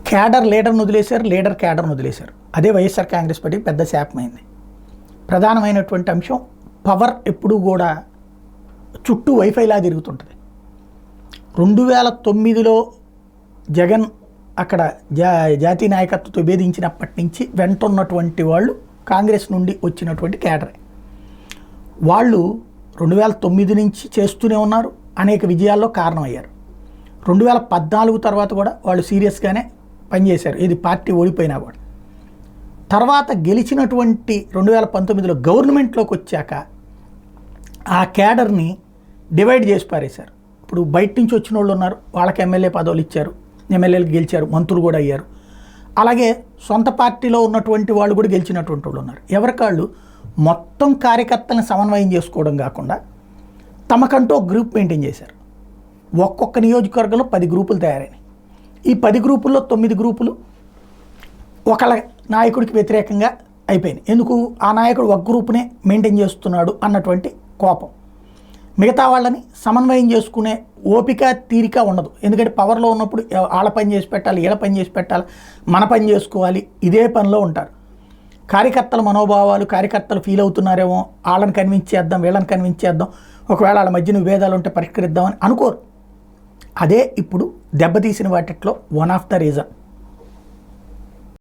Cadre లీడర్ను వదిలేశారు, leader క్యాడర్ను వదిలేశారు. అదే వైఎస్ఆర్ కాంగ్రెస్ పార్టీకి పెద్ద శాపమైంది. ప్రధానమైనటువంటి అంశం పవర్ ఎప్పుడూ కూడా చుట్టూ వైఫైలా తిరుగుతుంటుంది. 2009లో జగన్ అక్కడ జాతీయ నాయకత్వంతో భేదించినప్పటి నుంచి వెంట ఉన్నటువంటి వాళ్ళు కాంగ్రెస్ నుండి వచ్చినటువంటి క్యాడరే. వాళ్ళు 2009 నుంచి చేస్తూనే ఉన్నారు, అనేక విజయాల్లో కారణమయ్యారు. 2014 తర్వాత కూడా వాళ్ళు సీరియస్గానే పనిచేశారు, ఇది పార్టీ ఓడిపోయినా కూడా. తర్వాత గెలిచినటువంటి 2019లో గవర్నమెంట్లోకి వచ్చాక ఆ క్యాడర్ని డివైడ్ చేసి పారేశారు. ఇప్పుడు బయట నుంచి వచ్చిన వాళ్ళు ఉన్నారు, వాళ్ళకి ఎమ్మెల్యే పదవులు ఇచ్చారు, ఎమ్మెల్యేలు గెలిచారు, మంత్రులు కూడా అయ్యారు. అలాగే సొంత పార్టీలో ఉన్నటువంటి వాళ్ళు కూడా గెలిచినటువంటి వాళ్ళు ఉన్నారు. ఎవరికాళ్ళు మొత్తం కార్యకర్తలను సమన్వయం చేసుకోవడం కాకుండా తమకంటూ ఒక గ్రూప్ మెయింటైన్ చేశారు. ఒక్కొక్క నియోజకవర్గంలో 10 గ్రూపులు తయారైనాయి. ఈ 10 గ్రూపుల్లో 9 గ్రూపులు ఒకళ్ళ నాయకుడికి వ్యతిరేకంగా అయిపోయినాయి. ఎందుకు? ఆ నాయకుడు ఒక గ్రూప్నే మెయింటైన్ చేస్తున్నాడు అన్నటువంటి కోపం. మిగతా వాళ్ళని సమన్వయం చేసుకునే ఓపిక తీరిక ఉండదు. ఎందుకంటే పవర్లో ఉన్నప్పుడు వాళ్ళ పని చేసి పెట్టాలి, వీళ్ళ పని చేసి పెట్టాలి, మన పని చేసుకోవాలి, ఇదే పనిలో ఉంటారు. కార్యకర్తల మనోభావాలు, కార్యకర్తలు ఫీల్ అవుతున్నారేమో, వాళ్ళని కన్విన్స్ చేద్దాం, వీళ్ళని కన్విన్స్ చేద్దాం, ఒకవేళ వాళ్ళ మధ్యన విభేదాలు ఉంటే పరిష్కరిద్దామని అనుకోరు. అదే ఇప్పుడు దెబ్బతీసిన వాటిలో వన్ ఆఫ్ ద రీజన్.